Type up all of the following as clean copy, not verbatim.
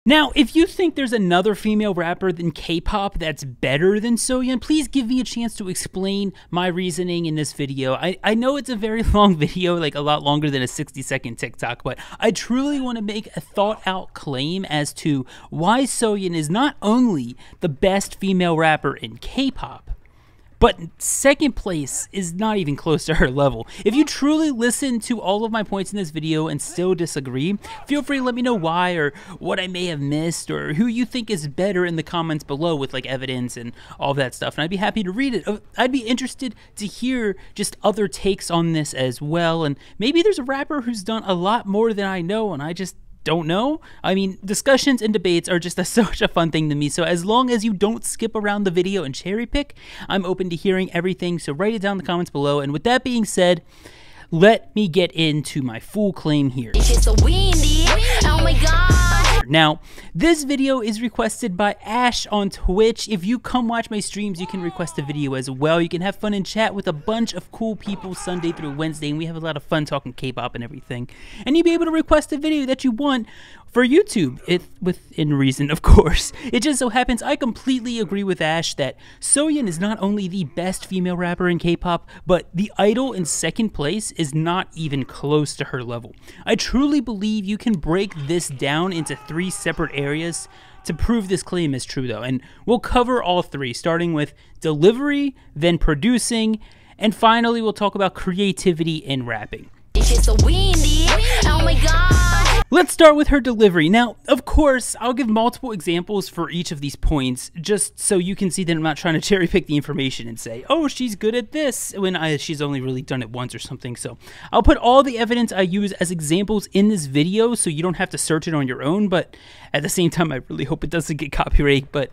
Now, if you think there's another female rapper than Kpop that's better than Soyeon, please give me a chance to explain my reasoning in this video. I know it's a very long video, like a lot longer than a 60-second TikTok, but I truly want to make a thought-out claim as to why Soyeon is not only the best female rapper in Kpop, but second place is not even close to her level. If you truly listen to all of my points in this video and still disagree, feel free to let me know why or what I may have missed or who you think is better in the comments below with like evidence and all that stuff, and I'd be happy to read it. I'd be interested to hear just other takes on this as well, and maybe there's a rapper who's done a lot more than I know and I just don't know. I mean, discussions and debates are just such a fun thing to me, so as long as you don't skip around the video and cherry pick, I'm open to hearing everything, so write it down in the comments below. And with that being said, let me get into my full claim here. It's just so windy. Oh my god. Now, this video is requested by Ash on Twitch. If you come watch my streams, you can request a video as well. You can have fun and chat with a bunch of cool people Sunday through Wednesday, and we have a lot of fun talking K-pop and everything. And you'll be able to request a video that you want for YouTube, within reason, of course. It just so happens I completely agree with Ash that Soyeon is not only the best female rapper in K-pop, but the idol in second place is not even close to her level. I truly believe you can break this down into 3 separate areas to prove this claim is true though, and we'll cover all 3, starting with delivery, then producing, and finally we'll talk about creativity in rapping. It's just so windy. Oh my god. Let's start with her delivery. Now, of course, I'll give multiple examples for each of these points, just so you can see that I'm not trying to cherry pick the information and say, oh, she's good at this, when she's only really done it once or something. So I'll put all the evidence I use as examples in this video so you don't have to search it on your own, but at the same time, I really hope it doesn't get copyright. But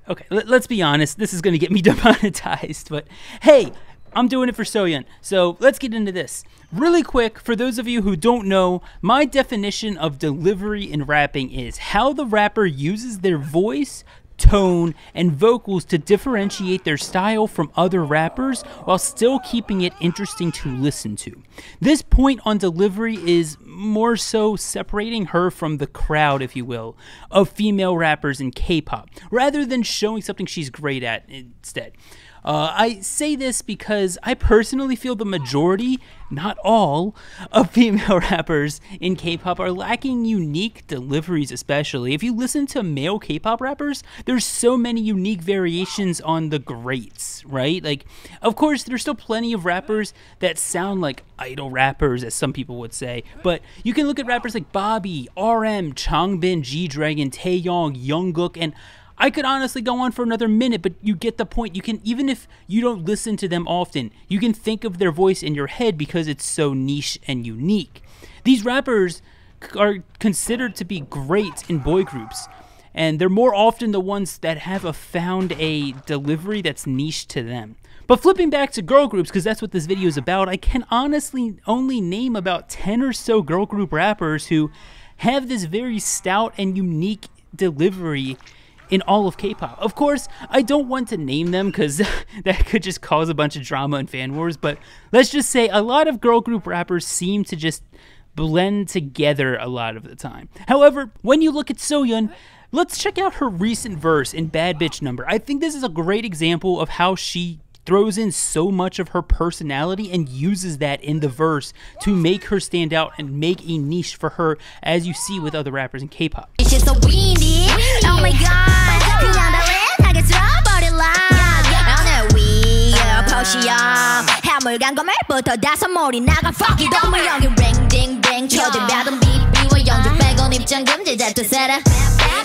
okay, let's be honest, this is going to get me demonetized, but hey, I'm doing it for Soyeon, so let's get into this. Really quick, for those of you who don't know, my definition of delivery in rapping is how the rapper uses their voice, tone, and vocals to differentiate their style from other rappers while still keeping it interesting to listen to. This point on delivery is more so separating her from the crowd, if you will, of female rappers in K-pop, rather than showing something she's great at instead. I say this because I personally feel the majority, not all, of female rappers in K-pop are lacking unique deliveries especially. If you listen to male K-pop rappers, there's so many unique variations on the greats, right? Like, of course, there's still plenty of rappers that sound like idol rappers, as some people would say, but you can look at rappers like Bobby, RM, Changbin, G-Dragon, Taeyong, Jungkook, and I could honestly go on for another minute, but you get the point. You can, even if you don't listen to them often, you can think of their voice in your head because it's so niche and unique. These rappers are considered to be great in boy groups, and they're more often the ones that have found a delivery that's niche to them. But flipping back to girl groups, because that's what this video is about, I can honestly only name about 10 or so girl group rappers who have this very stout and unique delivery in all of K-pop. Of course, I don't want to name them because that could just cause a bunch of drama and fan wars, but let's just say a lot of girl group rappers seem to just blend together a lot of the time. However, when you look at Soyeon, let's check out her recent verse in Bad Bitch Number. I think this is a great example of how she throws in so much of her personality and uses that in the verse to make her stand out and make a niche for her, as you see with other rappers in K-pop. It's just so windy. Oh my god. 그냥 달릿하게 쓸어버릴라. 오늘 위에 포시야. 해물간 거멜부터 다섯 몰이 나가. Fuck it, 너무 여기 ring 초대받은 비비와 연주 빼곤 입장 금지 대투세라.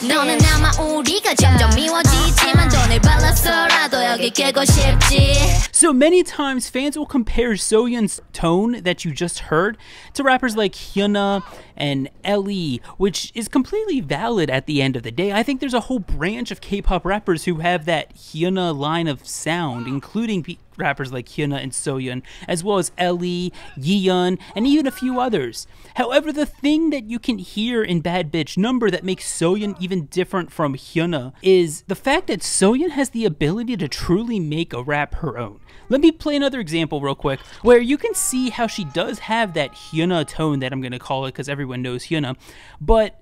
너는 아마 우리가 점점 미워지지만 돈을 발라서라도 여기 깨고 싶지. So many times fans will compare Soyeon's tone that you just heard to rappers like Hyuna and Ellie, which is completely valid at the end of the day. I think there's a whole branch of K-pop rappers who have that Hyuna line of sound, including rappers like Hyuna and Soyeon, as well as Ellie, Jeon, and even a few others. However, the thing that you can hear in Bad Bitch Number that makes Soyeon even different from Hyuna is the fact that Soyeon has the ability to truly make a rap her own. Let me play another example real quick, where you can see how she does have that Hyuna tone that I'm going to call it because everyone knows Hyuna, but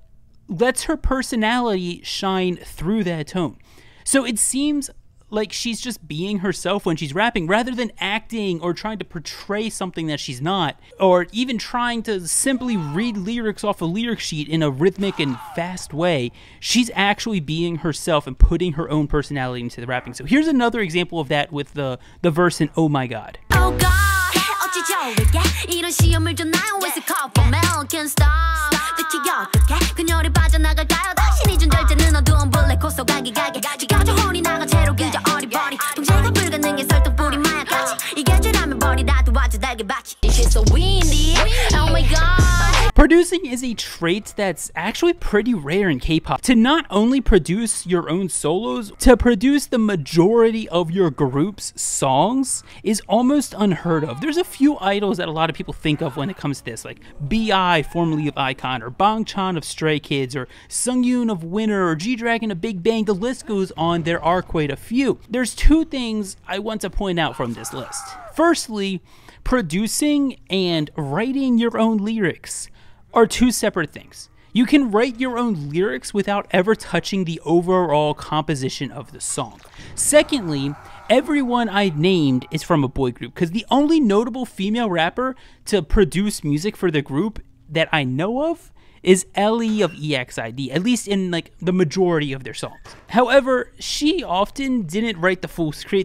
lets her personality shine through that tone. So it seems like she's just being herself when she's rapping, rather than acting or trying to portray something that she's not, or even trying to simply read lyrics off a lyric sheet in a rhythmic and fast way. She's actually being herself and putting her own personality into the rapping. So here's another example of that with the verse in Oh My God. Oh God, 어찌 좋을게 이런 시험을 줘 나요 with the Kpop man can't stop 대체 어떻게 그녀를 빠져나갈까요 다시 네 존재는 어두운 블랙 호소 가게 지가져 혼이 나가 채로 그저 어리버리 동작과 불가능한 설득뿌리 마약같이 이게 죄라면 버리다 도와줘 달게 받지 She's so windy, oh my God. Producing is a trait that's actually pretty rare in K-pop. To not only produce your own solos, to produce the majority of your group's songs is almost unheard of. There's a few idols that a lot of people think of when it comes to this, like B.I, formerly of iKON, or Bangchan of Stray Kids, or Sungyoon of Winner, or G-Dragon of Big Bang. The list goes on. There are quite a few. There's two things I want to point out from this list. Firstly, producing and writing your own lyrics are two separate things. You can write your own lyrics without ever touching the overall composition of the song. Secondly, everyone I named is from a boy group, because the only notable female rapper to produce music for the group that I know of is Ellie of EXID, at least in like the majority of their songs. However, she often didn't create the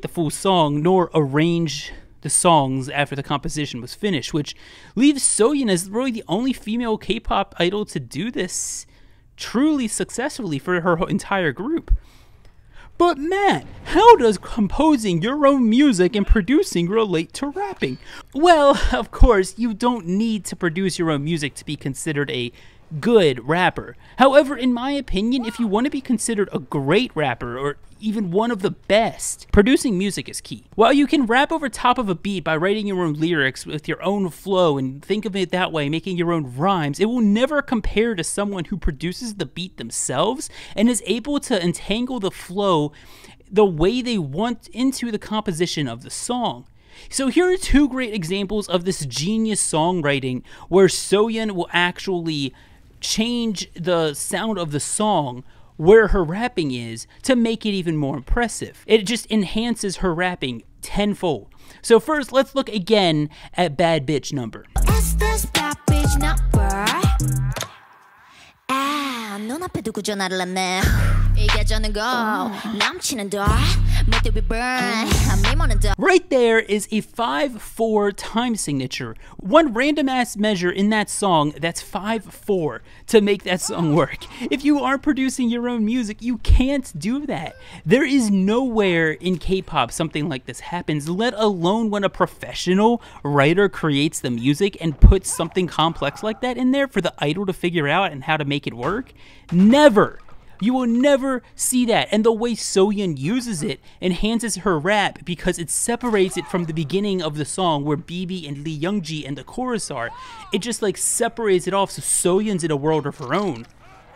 full song, nor arrange the songs after the composition was finished, which leaves Soyeon as really the only female K-pop idol to do this truly successfully for her entire group. But Matt, how does composing your own music and producing relate to rapping? Well, of course, you don't need to produce your own music to be considered a good rapper. However, in my opinion, if you want to be considered a great rapper, or even one of the best, producing music is key. While you can rap over top of a beat by writing your own lyrics with your own flow and think of it that way, making your own rhymes, it will never compare to someone who produces the beat themselves and is able to entangle the flow the way they want into the composition of the song. So here are two great examples of this genius songwriting where Soyeon will actually change the sound of the song where her rapping is to make it even more impressive. It just enhances her rapping tenfold. So first, let's look again at Bad Bitch Number. Is this bad bitch number? 아, 눈앞에 두고 전화를 했네. 이게 저는 거 남친은 더 못해 we burn 미모는 더. Right there is a 5/4 time signature. One random ass measure in that song that's 5/4 to make that song work. If you are producing your own music, you can't do that. There is nowhere in K-pop something like this happens, let alone when a professional writer creates the music and puts something complex like that in there for the idol to figure out and how to make it work. Never. You will never see that, and the way Soyeon uses it enhances her rap because it separates it from the beginning of the song where BB and Lee Youngji and the chorus are. It just like separates it off, so Soyeon's in a world of her own.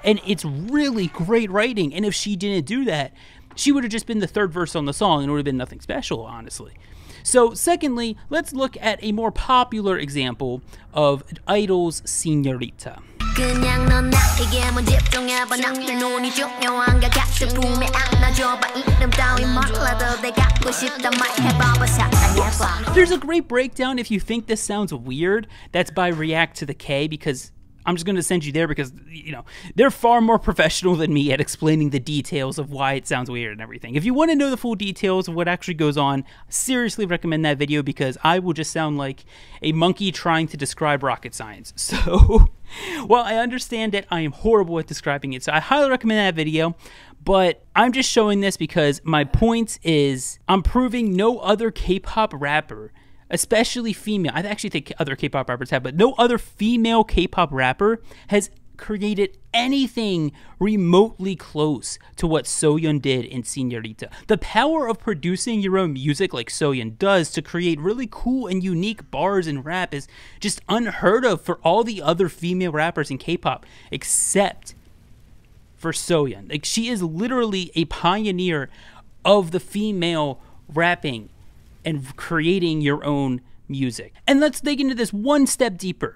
And it's really great writing, and if she didn't do that, she would have just been the third verse on the song and it would have been nothing special, honestly. So secondly, let's look at a more popular example of Idol's Señorita. 그냥 넌 나에게만 집중해봐 나를 눈이 중요한가 같은 품에 안아줘봐 이름 따위 몰라도 내 갖고 싶단 말 해봐봐 사랑해봐. There's a great breakdown if you think this sounds weird. That's by React to the K, because I'm just going to send you there because, you know, they're far more professional than me at explaining the details of why it sounds weird and everything. If you want to know the full details of what actually goes on, I seriously recommend that video because I will just sound like a monkey trying to describe rocket science. So, while I understand that I am horrible at describing it, so I highly recommend that video. But I'm just showing this because my point is I'm proving no other K-pop rapper, especially female, I actually think other K-pop rappers have, but no other female K-pop rapper has created anything remotely close to what Soyeon did in Señorita. The power of producing your own music like Soyeon does to create really cool and unique bars and rap is just unheard of for all the other female rappers in K-pop, except for Soyeon. Like, she is literally a pioneer of the female rapping and creating your own music. And let's dig into this one step deeper.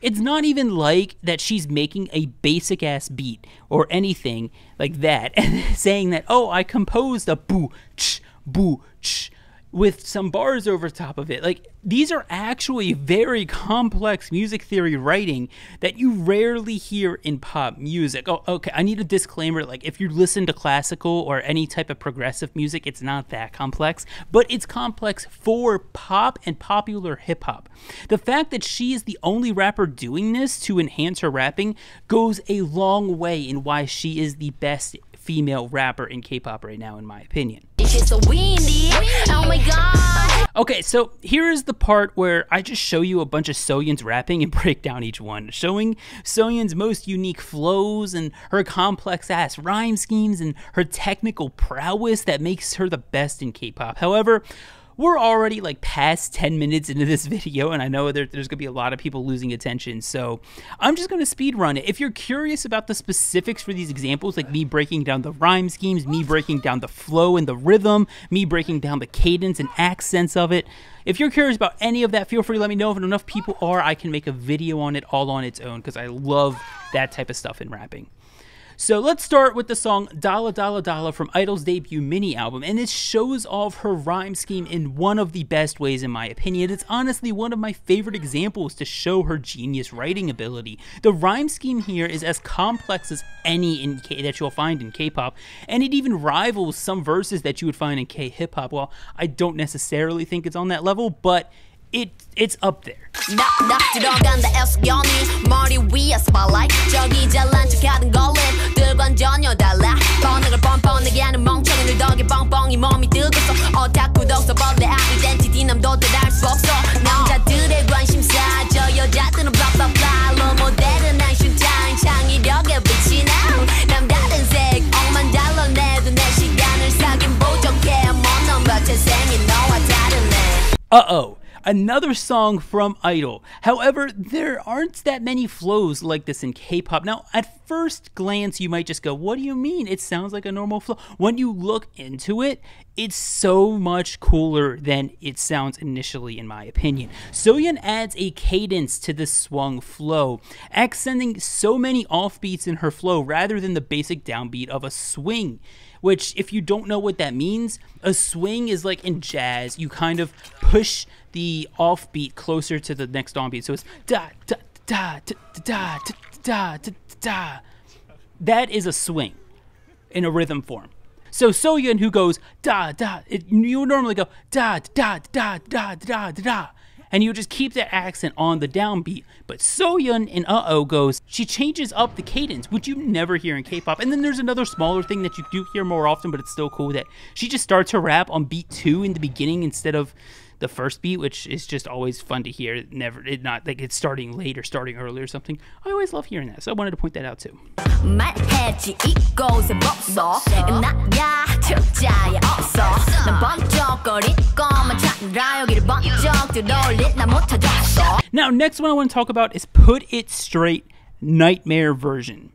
It's not even like that she's making a basic ass beat or anything like that and saying that, oh, I composed a boo ch with some bars over top of it. Like, these are actually very complex music theory writing that you rarely hear in pop music. Oh, okay, I need a disclaimer. Like, if you listen to classical or any type of progressive music, it's not that complex, but it's complex for pop and popular hip hop. The fact that she is the only rapper doing this to enhance her rapping goes a long way in why she is the best female rapper in K-pop right now, in my opinion. She's so windy. Oh my god. Okay, so here is the part where I just show you a bunch of Soyeon's rapping and break down each one, showing Soyeon's most unique flows and her complex ass rhyme schemes and her technical prowess that makes her the best in K-pop. However, we're already like past 10 minutes into this video, and I know there's going to be a lot of people losing attention, so I'm just going to speed run it. If you're curious about the specifics for these examples, like me breaking down the rhyme schemes, me breaking down the flow and the rhythm, me breaking down the cadence and accents of it, if you're curious about any of that, feel free to let me know. If enough people are, I can make a video on it all on its own, because I love that type of stuff in rapping. So let's start with the song Dala Dala Dala from Idol's debut mini album, and this shows off her rhyme scheme in one of the best ways in my opinion. It's honestly one of my favorite examples to show her genius writing ability. The rhyme scheme here is as complex as any that you'll find in K-pop, and it even rivals some verses that you would find in K-hip-hop. Well, I don't necessarily think it's on that level, but it's up there. 들어간다 애석연이 머리 위에 spotlight 저기 잘난 척하던 걸림 들과는 전혀 달라 번역을 뻔뻔하게 하는 멍청이들 덕에 뻥뻥이 몸이 뜨겠어 오타쿠도 써버려 아이덴티티 남도 대할 수 없어 남자들의 관심사 저 여자들은 블라블라 로모델은 슈타인 창의력에 빛이 나 남다른 색 억만 달러 내도 내 시간을 사긴 부족해 못 넘어 재생이 너와 다르네. Uh-oh. Another song from Idol. However, there aren't that many flows like this in K-pop. Now, at first glance, you might just go, what do you mean? It sounds like a normal flow. When you look into it, it's so much cooler than it sounds initially, in my opinion. Soyeon adds a cadence to the swung flow, accenting so many offbeats in her flow rather than the basic downbeat of a swing. Which, if you don't know what that means, a swing is like in jazz, you kind of push the offbeat closer to the next onbeat. So it's da da da da da da da da da. That is a swing in a rhythm form. So Soyeon, who goes da da, you would normally go da da da da da da da, and you just keep that accent on the downbeat. But Soyeon in Uh-Oh goes, she changes up the cadence, which you never hear in K-pop. And then there's another smaller thing that you do hear more often, but it's still cool, that she just starts her rap on beat 2 in the beginning instead of the first beat, which is just always fun to hear. Not like it's starting late or starting early or something. I always love hearing that, so I wanted to point that out too. 말해지 이곳에 없어 나야 특자야 없어 난 번쩍거릴 것만 찾느라 여기를 번쩍 들어올릴 나 못하겠어. Now, next one I want to talk about is Put It Straight Nightmare version.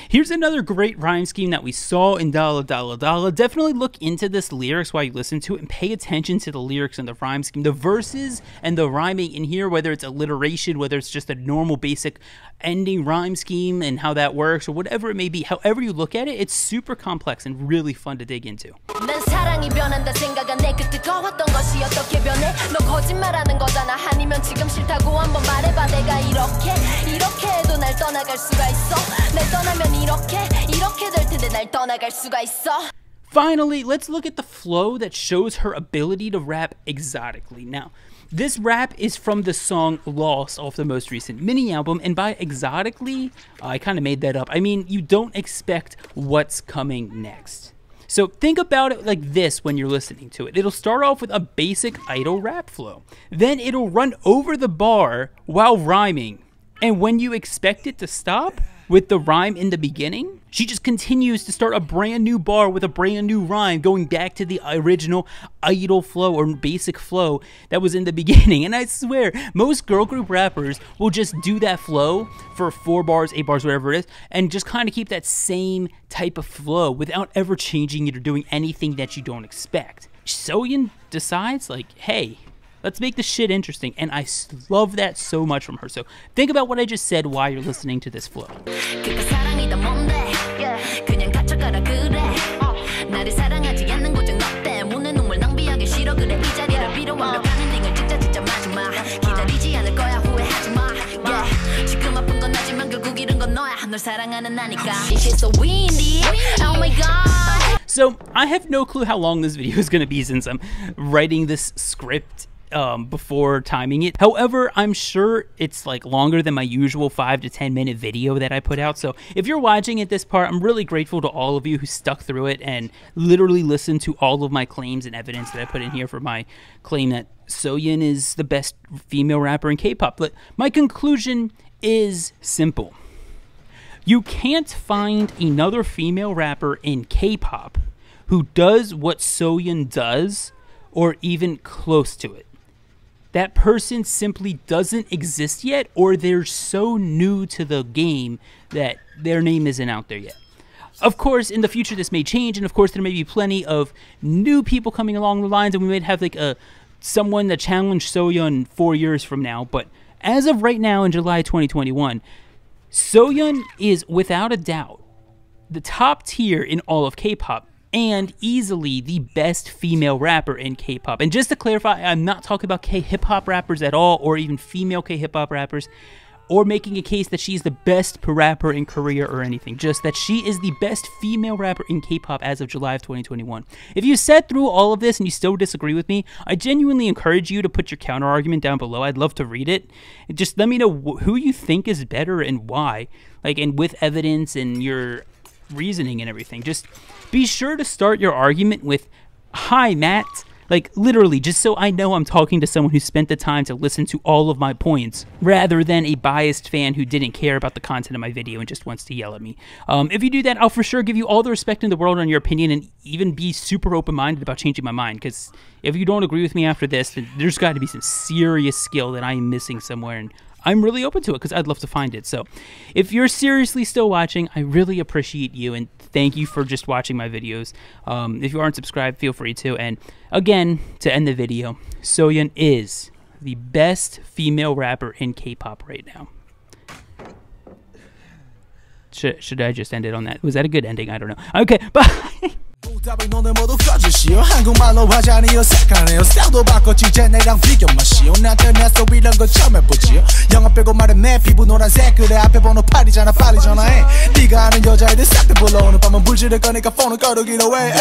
Here's another great rhyme scheme that we saw in Dala Dala Dala. Definitely look into this lyrics while you listen to it and pay attention to the lyrics and the rhyme scheme. The verses and the rhyming in here, whether it's alliteration, whether it's just a normal basic ending rhyme scheme and how that works, or whatever it may be, however you look at it, it's super complex and really fun to dig into. 난 사랑이 변한다 생각한 내 그 뜨거웠던 것이 어떻게 변해 너 거짓말하는 거잖아 아니면 지금 싫다고 한번 말해봐 내가 이렇게 해도 날 떠나갈 수가 있어 날 떠나면 이렇게 될 텐데 날 떠나갈 수가 있어. Finally, let's look at the flow that shows her ability to rap exotically. Now, this rap is from the song Lost off the most recent mini album, and by exotically, I kind of made that up. I mean, you don't expect what's coming next. So think about it like this when you're listening to it. It'll start off with a basic Idol rap flow. Then it'll run over the bar while rhyming. And when you expect it to stop with the rhyme in the beginning, she just continues to start a brand new bar with a brand new rhyme, going back to the original Idol flow or basic flow that was in the beginning. And I swear, most girl group rappers will just do that flow for 4 bars, 8 bars, whatever it is, and just kind of keep that same type of flow without ever changing it or doing anything that you don't expect. Soyeon decides, like, hey, Let's make the shit interesting. And I love that so much from her. So think about what I just said while you're listening to this flow. So I have no clue how long this video is going to be since I'm writing this script before timing it. However, I'm sure it's like longer than my usual 5 to 10 minute video that I put out. So if you're watching at this part, I'm really grateful to all of you who stuck through it and literally listened to all of my claims and evidence that I put in here for my claim that Soyeon is the best female rapper in K-pop. But my conclusion is simple. You can't find another female rapper in K-pop who does what Soyeon does or even close to it. That person simply doesn't exist yet, or they're so new to the game that their name isn't out there yet. Of course, in the future this may change, and of course there may be plenty of new people coming along the lines, and we might have like someone that challenged Soyeon 4 years from now. But as of right now in July 2021, Soyeon is without a doubt the top tier in all of K-pop and easily the best female rapper in K-pop. And just to clarify, I'm not talking about K-hip-hop rappers at all, or even female K-hip-hop rappers, or making a case that she's the best rapper in Korea or anything. Just that she is the best female rapper in K-pop as of July of 2021. If you sat through all of this and you still disagree with me, I genuinely encourage you to put your counter argument down below. I'd love to read it. And just let me know who you think is better and why. Like, and with evidence and your reasoning and everything. Just be sure to start your argument with, "Hi, Matt." Like, literally, just so I know I'm talking to someone who spent the time to listen to all of my points, rather than a biased fan who didn't care about the content of my video and just wants to yell at me. If you do that, I'll for sure give you all the respect in the world on your opinion and even be super open-minded about changing my mind, because if you don't agree with me after this, then there's got to be some serious skill that I am missing somewhere, and I'm really open to it because I'd love to find it. So if you're seriously still watching, I really appreciate you, and thank you for just watching my videos. If you aren't subscribed, feel free to. And again, to end the video, Soyeon is the best female rapper in K-pop right now. Should I just end it on that? Was that a good ending? I don't know. Okay, bye. 너네 모두 꺼주시오 한국말로 하자니요 색하네요 스타일도 바꿨지 이제 내랑 비교 마시오 나한테 내서 이런 거 처음 해보지요 영화 빼고 말해 내 피부 노란색 그래 앞에 번호 8이잖아 빨리 전화해 네가 아는 여자애들 싹 다 불러 오늘 밤은 불지를 거니까 폰을 꺼두기로 해